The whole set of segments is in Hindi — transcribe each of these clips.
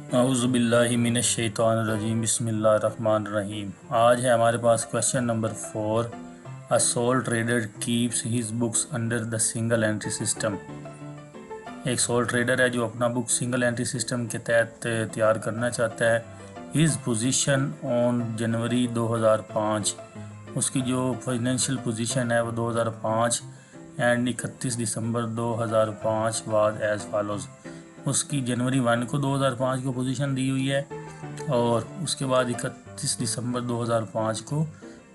औज़ुबिल्लाहि मिनश्शैतानिर्रजीम बिस्मिल्लाहिर्रहमानिर्रहीम। आज है हमारे पास question number 4। A sole trader keeps his books under the single entry system. एक सोल ट्रेडर है जो अपना बुक सिंगल एंट्री सिस्टम के तहत तैयार करना चाहता है। हिज पोजीशन ऑन जनवरी 2005, उसकी जो फाइनेंशियल पोजीशन है वो 2005 एंड 31 दिसंबर 2005 वाज एज फॉलोज़। उसकी जनवरी 1 को 2005 को पोजीशन दी हुई है और उसके बाद 31 दिसंबर 2005 को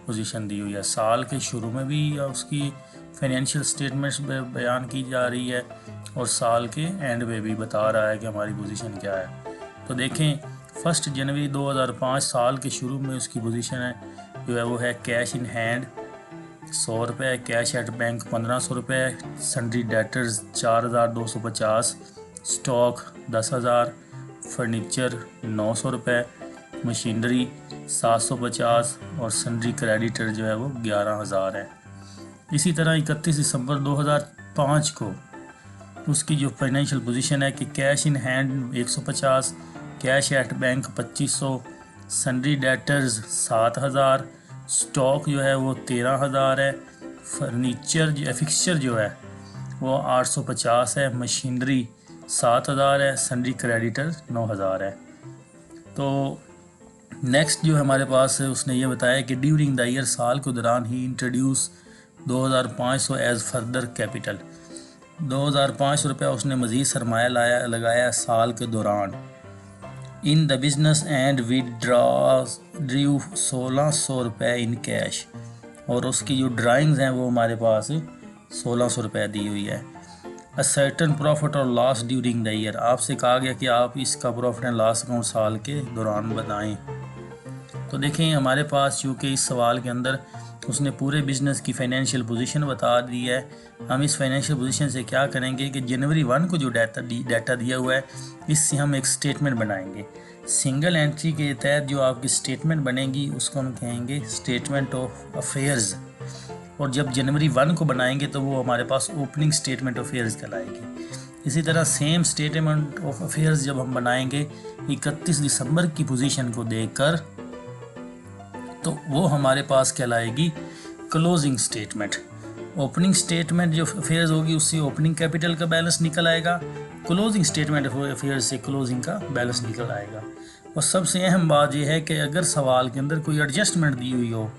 पोजीशन दी हुई है। साल के शुरू में भी उसकी फाइनेंशियल स्टेटमेंट्स बयान की जा रही है और साल के एंड में भी बता रहा है कि हमारी पोजीशन क्या है। तो देखें, 1 जनवरी 2005 साल के शुरू में उसकी पोजीशन है जो है वो है कैश इन हैंड 100 रुपये, कैश एट बैंक 1500 रुपये, सन्ड्री डेटर्स 4250, स्टॉक 10,000, फर्नीचर 900 रुपये, मशीनरी 750 और सन्ड्री क्रेडिटर जो है वो 11,000 है। इसी तरह 31 दिसंबर 2005 को उसकी जो फाइनेंशियल पोजीशन है कि cash in hand 150, cash at bank 2500, sundry debtors 7,000, stock जो है वो 13,000 है, फर्नीचर जो फिक्सचर जो है वो 850 है, मशीनरी 7,000 है, सन्ड्री क्रेडिटर 9,000 है। तो नेक्स्ट जो हमारे पास है उसने ये बताया कि ड्यूरिंग द ईयर साल के दौरान ही इंट्रोड्यूस 2,500 एज फर्दर कैपिटल। 2,500 रुपया उसने मज़ीद सरमाया लगाया साल के दौरान in the business and Drew 1,600 रुपये इन कैश, और उसकी जो ड्राइंग्स हैं वो हमारे पास 1,600 रुपये दी हुई है। अ सर्टन प्रॉफिट और लॉस ड्यूरिंग द ईयर, आपसे कहा गया कि आप इसका प्रॉफिट एंड लॉस अकाउंट साल के दौरान बताएं। तो देखें हमारे पास चूँकि इस सवाल के अंदर उसने पूरे बिज़नेस की फाइनेंशियल पोजीशन बता दी है, हम इस फाइनेंशियल पोजीशन से क्या करेंगे कि जनवरी 1 को जो डाटा दिया हुआ है इससे हम एक स्टेटमेंट बनाएंगे। सिंगल एंट्री के तहत जो आपकी स्टेटमेंट बनेगी उसको हम कहेंगे स्टेटमेंट ऑफ अफेयर्स, और जब जनवरी 1 को बनाएंगे तो वो हमारे पास ओपनिंग स्टेटमेंट ऑफ अफेयर्स कहलाएगी। इसी तरह सेम स्टेटमेंट ऑफ अफेयर्स जब हम बनाएंगे 31 दिसंबर की पोजीशन को देखकर तो वो हमारे पास कहलाएगी क्लोजिंग स्टेटमेंट। ओपनिंग स्टेटमेंट जो अफेयर्स होगी उससे ओपनिंग कैपिटल का बैलेंस निकल आएगा, क्लोजिंग स्टेटमेंट ऑफ अफेयर्स से क्लोजिंग का बैलेंस निकल आएगा। और सबसे अहम बात यह है कि अगर सवाल के अंदर कोई एडजस्टमेंट दी हुई हो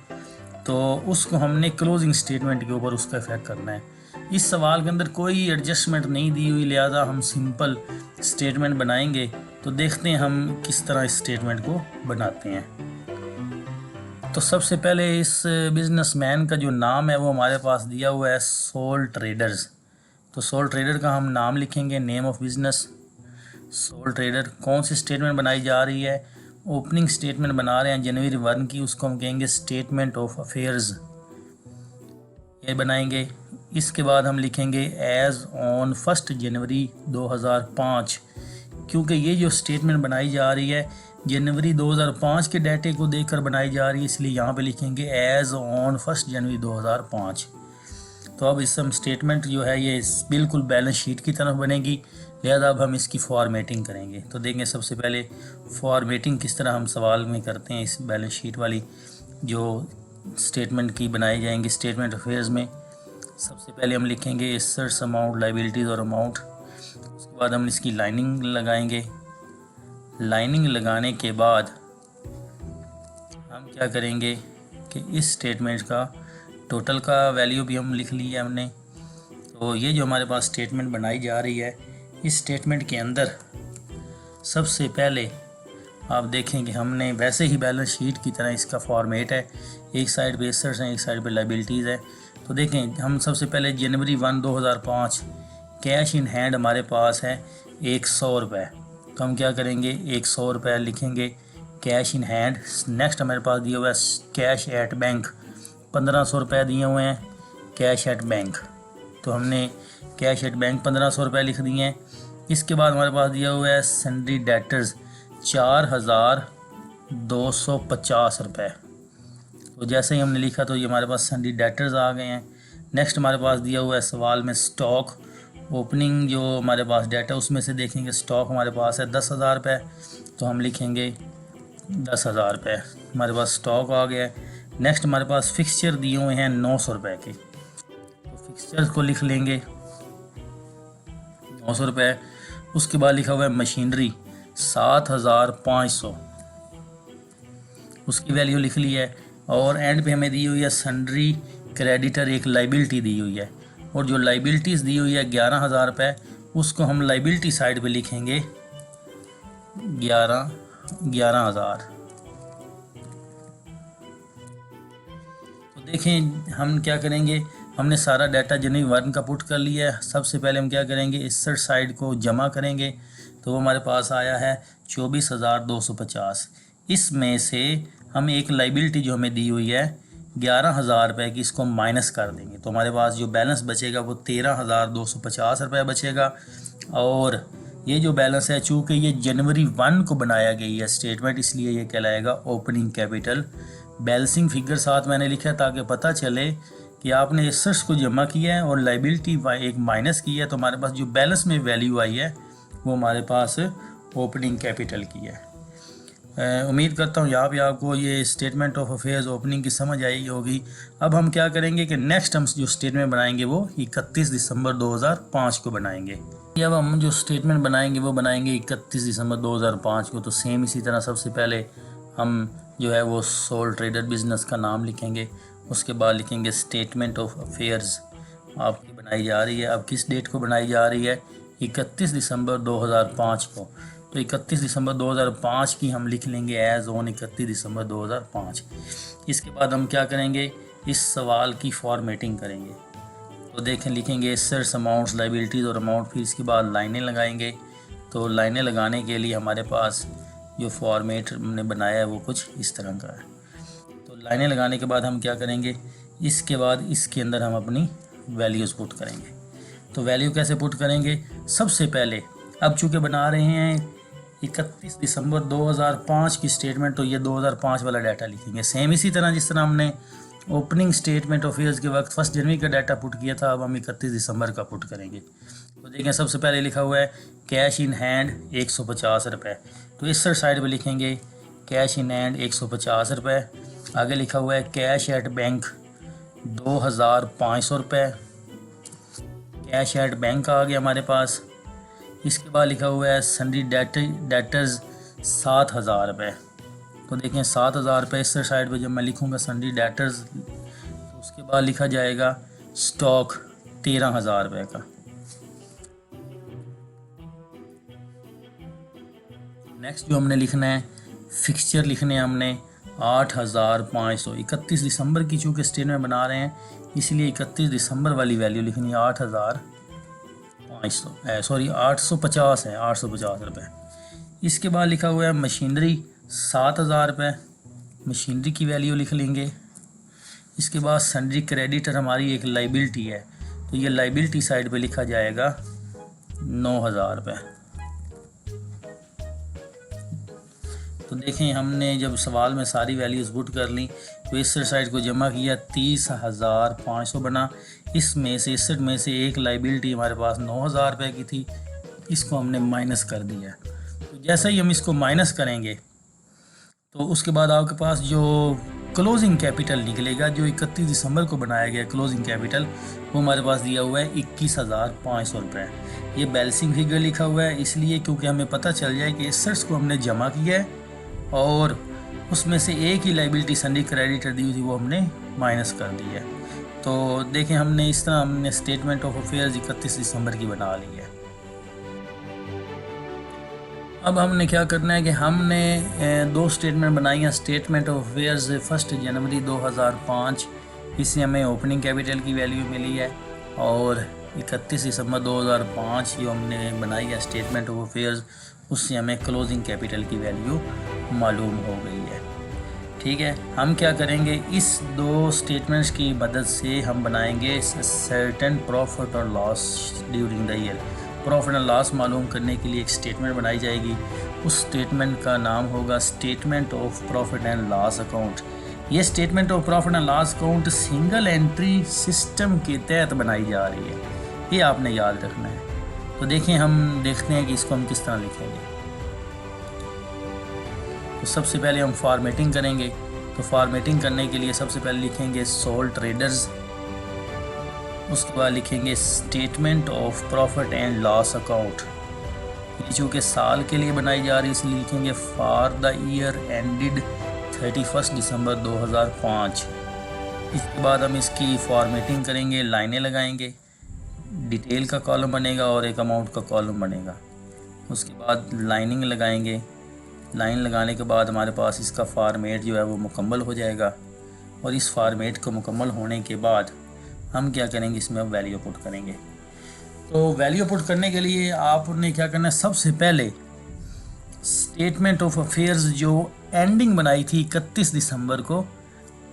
तो उसको हमने क्लोजिंग स्टेटमेंट के ऊपर उसका इफेक्ट करना है। इस सवाल के अंदर कोई एडजस्टमेंट नहीं दी हुई, लिहाजा हम सिंपल स्टेटमेंट बनाएंगे। तो देखते हैं हम किस तरह इस स्टेटमेंट को बनाते हैं। तो सबसे पहले इस बिजनेसमैन का जो नाम है वो हमारे पास दिया हुआ है सोल ट्रेडर्स। तो सोल ट्रेडर का हम नाम लिखेंगे, name of business soul trader. कौन सी स्टेटमेंट बनाई जा रही है? ओपनिंग स्टेटमेंट बना रहे हैं जनवरी 1 की, उसको हम कहेंगे स्टेटमेंट ऑफ अफेयर्स, ये बनाएंगे। इसके बाद हम लिखेंगे एज ऑन 1 जनवरी 2005, क्योंकि ये जो स्टेटमेंट बनाई जा रही है जनवरी 2005 के डाटे को देखकर बनाई जा रही है, इसलिए यहाँ पे लिखेंगे एज ऑन 1 जनवरी 2005। तो अब इस स्टेटमेंट जो है ये बिल्कुल बैलेंस शीट की तरफ बनेगी, लिहाजा अब हम इसकी फॉर्मेटिंग करेंगे। तो देखें सबसे पहले फॉर्मेटिंग किस तरह हम सवाल में करते हैं। इस बैलेंस शीट वाली जो स्टेटमेंट की बनाई जाएंगी स्टेटमेंट अफेयर्स में, सबसे पहले हम लिखेंगे एसेट्स, अमाउंट, लाइबिलिटीज़ और अमाउंट। उसके बाद हम इसकी लाइनिंग लगाएंगे। लाइनिंग लगाने के बाद हम क्या करेंगे कि इस स्टेटमेंट का टोटल का वैल्यू भी हम लिख लिया हमने। तो ये जो हमारे पास स्टेटमेंट बनाई जा रही है इस स्टेटमेंट के अंदर सबसे पहले आप देखेंगे हमने वैसे ही बैलेंस शीट की तरह इसका फॉर्मेट है, एक साइड पे एसेट्स हैं, एक साइड पे लाइबिलिटीज़ है। तो देखें हम सबसे पहले जनवरी 1 2005 कैश इन हैंड हमारे पास है 100 रुपये, तो हम क्या करेंगे 100 रुपये लिखेंगे कैश इन हैंड। नेक्स्ट हमारे पास दिया हुआ है कैश एट बैंक 1500 रुपये दिए हुए हैं कैश एट बैंक, तो हमने कैश एट बैंक 1500 रुपये लिख दिए हैं। इसके बाद हमारे पास दिया हुआ है सन्ड्री डेटर्स 4,250 रुपये, तो जैसे ही हमने लिखा तो ये हमारे पास सन्ड्री डेटर्स आ गए हैं। नेक्स्ट हमारे पास दिया हुआ है सवाल में स्टॉक ओपनिंग जो हमारे पास डाटा उसमें से देखेंगे स्टॉक हमारे पास है 10,000 रुपये, तो हम लिखेंगे 10,000 रुपये हमारे पास स्टॉक आ गया है। नेक्स्ट हमारे पास फिक्सचर दिए हुए हैं 900 रुपये के, तो फिक्सचर को लिख लेंगे 900 रुपये। उसके बाद लिखा हुआ है मशीनरी 7,500, उसकी वैल्यू लिख ली है। और एंड पे हमें दी हुई है सन्ड्री क्रेडिटर, एक लाइबिलिटी दी हुई है, और जो लाइबिलिटीज़ दी हुई है 11,000 रुपये, उसको हम लाइबिलिटी साइड पे लिखेंगे 11,000। तो देखें हम क्या करेंगे, हमने सारा डाटा जनवरी 1 का पुट कर लिया है। सबसे पहले हम क्या करेंगे, इस साइड को जमा करेंगे, तो वो हमारे पास आया है 24,250। इसमें से हम एक लाइबिलिटी जो हमें दी हुई है 11,000 रुपये की, इसको माइनस कर देंगे, तो हमारे पास जो बैलेंस बचेगा वो 13,250 रुपये बचेगा। और ये जो बैलेंस है, चूँकि ये जनवरी 1 को बनाया गई है स्टेटमेंट, इसलिए ये कहलाएगा ओपनिंग कैपिटल। बैलेंसिंग फिगर साथ मैंने लिखा है ताकि पता चले कि आपने एसेट्स को जमा किया है और लाइबिलिटी एक माइनस की है, तो हमारे पास जो बैलेंस में वैल्यू आई है वो हमारे पास ओपनिंग कैपिटल की है। उम्मीद करता हूँ यहाँ पे आपको ये स्टेटमेंट ऑफ अफेयर्स ओपनिंग की समझ आई होगी। अब हम क्या करेंगे कि नेक्स्ट हम जो स्टेटमेंट बनाएंगे वो 31 दिसंबर 2005 को बनाएंगे। अब हम जो स्टेटमेंट बनाएंगे वो बनाएंगे 31 दिसंबर 2005 को। तो सेम इसी तरह सबसे पहले हम जो है वो सोल ट्रेडर बिजनेस का नाम लिखेंगे, उसके बाद लिखेंगे स्टेटमेंट ऑफ अफेयर्स आपकी बनाई जा रही है। अब किस डेट को बनाई जा रही है, 31 दिसंबर 2005 को। तो 31 दिसंबर 2005 की हम लिख लेंगे एज ऑन 31 दिसंबर 2005। इसके बाद हम क्या करेंगे, इस सवाल की फॉर्मेटिंग करेंगे। तो देखें लिखेंगे एसेट्स, अमाउंट्स, लाइबिलिटीज़ और अमाउंट, फिर इसके बाद लाइनें लगाएंगे। तो लाइनें लगाने के लिए हमारे पास जो फॉर्मेट हमने बनाया है वो कुछ इस तरह का है। तो लाइनें लगाने के बाद हम क्या करेंगे, इसके बाद इसके अंदर हम अपनी वैल्यूज़ पुट करेंगे। तो वैल्यू कैसे पुट करेंगे, सबसे पहले अब चूँकि बना रहे हैं 31 दिसंबर 2005 की स्टेटमेंट, तो ये 2005 वाला डाटा लिखेंगे सेम इसी तरह जिस तरह हमने ओपनिंग स्टेटमेंट ऑफ ईयर्स के वक्त 1 जनवरी का डाटा पुट किया था। अब हम 31 दिसंबर का पुट करेंगे। तो देखें सबसे पहले लिखा हुआ है कैश इन हैंड 150 रुपये, तो इस साइड पे लिखेंगे कैश इन हैंड 150 रुपये। आगे लिखा हुआ है कैश एट बैंक 2,500 रुपये, कैश एट बैंक आ गया हमारे पास। इसके बाद लिखा हुआ है सन्ड्री डेटर्स 7,000 रुपये। तो देखें 7,000 रुपये इस साइड पे जब मैं लिखूँगा सन्ड्री डेटर्स, तो उसके बाद लिखा जाएगा स्टॉक 13,000 रुपये का। नेक्स्ट जो हमने लिखना है फिक्सचर लिखने हैं हमने 8,500। 31 दिसंबर की चूँकि स्टेटमेंट बना रहे हैं इसलिए 31 दिसंबर वाली वैल्यू लिखनी है 850 है 850 रुपये। इसके बाद लिखा हुआ है मशीनरी 7,000 रुपये, मशीनरी की वैल्यू लिख लेंगे। इसके बाद सन्ड्री क्रेडिटर हमारी एक लाइबिलिटी है, तो ये लाइबिलिटी साइड पे लिखा जाएगा 9,000 रुपये। तो देखें हमने जब सवाल में सारी वैल्यूज़ पुट कर ली तो इस साइड को जमा किया 30,500 बना। इसमें से इस में से एक लाइबिलिटी हमारे पास 9,000 रुपये की थी, इसको हमने माइनस कर दिया। तो जैसा ही हम इसको माइनस करेंगे तो उसके बाद आपके पास जो क्लोजिंग कैपिटल निकलेगा जो 31 दिसंबर को बनाया गया क्लोजिंग कैपिटल वो हमारे पास दिया हुआ है 21,500 रुपये। ये बैलेंसिंग फिगर लिखा हुआ है इसलिए क्योंकि हमें पता चल जाए कि एसेट्स को हमने जमा किया है और उसमें से एक ही लाइबिलिटी सन्ड्री क्रेडिटर दी हुई थी वो हमने माइनस कर दी है। तो देखें हमने इस तरह हमने स्टेटमेंट ऑफ अफेयर्स 31 दिसंबर की बना ली है। अब हमने क्या करना है कि हमने दो स्टेटमेंट बनाई हैं। स्टेटमेंट ऑफ अफेयर्स 1 जनवरी 2005, इससे हमें ओपनिंग कैपिटल की वैल्यू मिली है, और 31 दिसंबर 2005 जो हमने बनाई है स्टेटमेंट ऑफ अफेयर्स उससे हमें क्लोजिंग कैपिटल की वैल्यू मालूम हो गई है। ठीक है, हम क्या करेंगे इस दो स्टेटमेंट्स की मदद से हम बनाएंगे सर्टेन प्रॉफिट और loss during the year. Profit and loss मालूम करने के लिए एक स्टेटमेंट बनाई जाएगी, उस स्टेटमेंट का नाम होगा statement of profit and loss account. ये statement of profit and loss account single entry system के तहत बनाई जा रही है। ये आपने याद रखना है। तो देखें, हम देखते हैं कि इसको हम किस तरह लिखेंगे। तो सबसे पहले हम फॉर्मेटिंग करेंगे। तो फॉर्मेटिंग करने के लिए सबसे पहले लिखेंगे सोल ट्रेडर्स, उसके बाद लिखेंगे statement of profit and loss account. ये चूँकि साल के लिए बनाई जा रही है इसलिए लिखेंगे फॉर द ईयर एंडेड 31 दिसंबर 2005। इसके बाद हम इसकी फॉर्मेटिंग करेंगे, लाइनें लगाएंगे, डिटेल का कॉलम बनेगा और एक अमाउंट का कॉलम बनेगा। उसके बाद लाइनिंग लगाएंगे। लाइन लगाने के बाद हमारे पास इसका फॉर्मेट जो है वो मुकम्मल हो जाएगा। और इस फॉर्मेट को मुकम्मल होने के बाद हम क्या करेंगे, इसमें अब वैल्यू पुट करेंगे। तो वैल्यू पुट करने के लिए आपने क्या करना है, सबसे पहले स्टेटमेंट ऑफ अफेयर्स जो एंडिंग बनाई थी 31 दिसंबर को,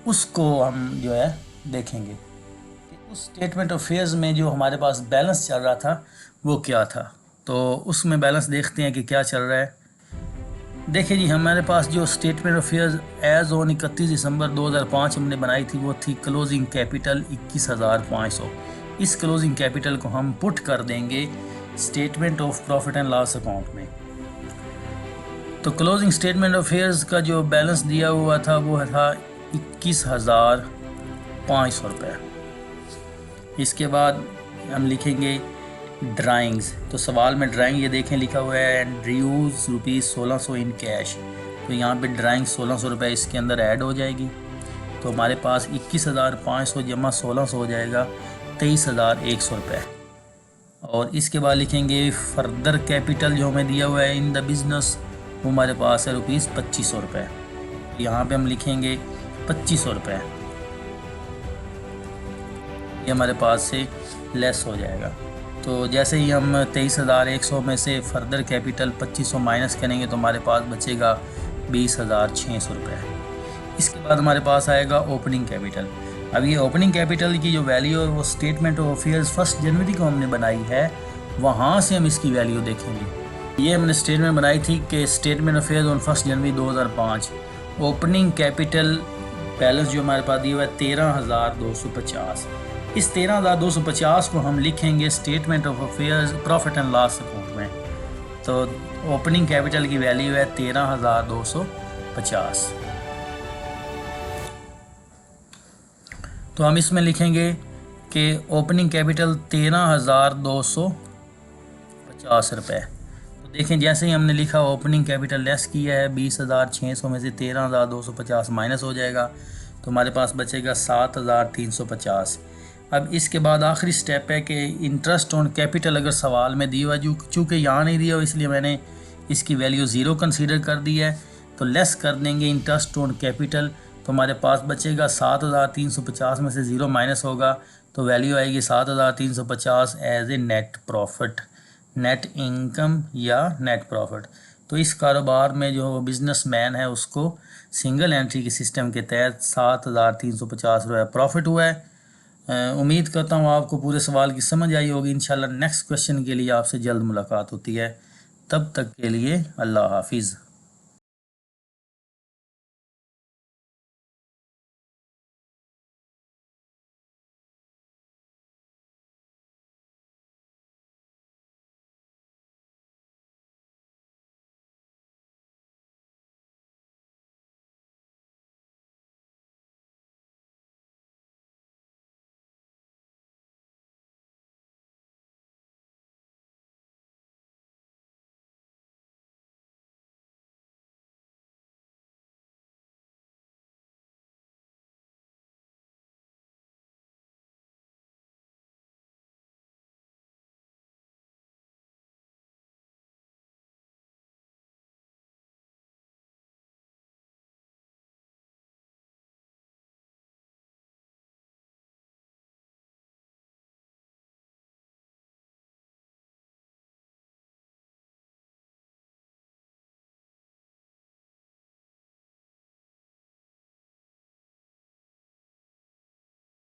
उसको हम जो है देखेंगे कि उस स्टेटमेंट ऑफ अफेयर्स में जो हमारे पास बैलेंस चल रहा था वो क्या था। तो उसमें बैलेंस देखते हैं कि क्या चल रहा है। देखिए जी, हमारे पास जो statement of affairs as on 31 दिसंबर 2005 हमने बनाई थी वो थी क्लोजिंग कैपिटल 21,500। इस क्लोजिंग कैपिटल को हम पुट कर देंगे statement of profit and loss account में। तो क्लोजिंग स्टेटमेंट ऑफ अफेयर्स का जो बैलेंस दिया हुआ था वो था 21,500 रुपये। इसके बाद हम लिखेंगे ड्राइंग्स। तो सवाल में ड्राइंग ये देखें लिखा हुआ है and use rupees 1600 in cash. तो यहाँ पे ड्राइंग 1600 रुपये इसके अंदर ऐड हो जाएगी। तो हमारे पास 21,500 जमा 1600 हो जाएगा 23,100 रुपये। और इसके बाद लिखेंगे फर्दर कैपिटल जो हमें दिया हुआ है इन द बिज़नेस, वो हमारे पास है रुपीज़ 2500 रुपये। यहाँ पे हम लिखेंगे 2500 रुपये, ये हमारे पास से लेस हो जाएगा। तो जैसे ही हम 23,100 में से फर्दर कैपिटल 2500 माइनस करेंगे तो हमारे पास बचेगा 20,600 रुपये। इसके बाद हमारे पास आएगा ओपनिंग कैपिटल। अब ये ओपनिंग कैपिटल की जो वैल्यू है वो स्टेटमेंट ऑफ अफेयर्स 1 जनवरी को हमने बनाई है, वहाँ से हम इसकी वैल्यू देखेंगे। ये हमने स्टेटमेंट बनाई थी कि statement of affairs on 1 January 2005। Opening capital balance जो हमारे पास दिया हुआ है 13,250। इस 13,250 को हम लिखेंगे statement of affairs profit and loss account में। तो ओपनिंग कैपिटल की वैल्यू है 13,250। तो हम इसमें लिखेंगे कि ओपनिंग कैपिटल 13,250 रुपये। तो देखें, जैसे ही हमने लिखा ओपनिंग कैपिटल लेस किया है 20,600 में से 13,250 माइनस हो जाएगा तो हमारे पास बचेगा 7,350। अब इसके बाद आखिरी स्टेप है कि इंटरेस्ट ऑन कैपिटल अगर सवाल में दिया हुआ, चूँकि यहाँ नहीं दिया हुआ इसलिए मैंने इसकी वैल्यू 0 कंसीडर कर दी है। तो लेस कर देंगे इंटरेस्ट ऑन कैपिटल, तो हमारे पास बचेगा 7,350 में से 0 माइनस होगा तो वैल्यू आएगी 7,350 as a net profit, net income या नेट प्रॉफिट। तो इस कारोबार में जो बिजनेसमैन है उसको सिंगल एंट्री के सिस्टम के तहत 7,350 रुपये प्रॉफिट हुआ है। उम्मीद करता हूँ आपको पूरे सवाल की समझ आई होगी। इंशाल्लाह नेक्स्ट क्वेश्चन के लिए आपसे जल्द मुलाकात होती है। तब तक के लिए अल्लाह हाफिज़।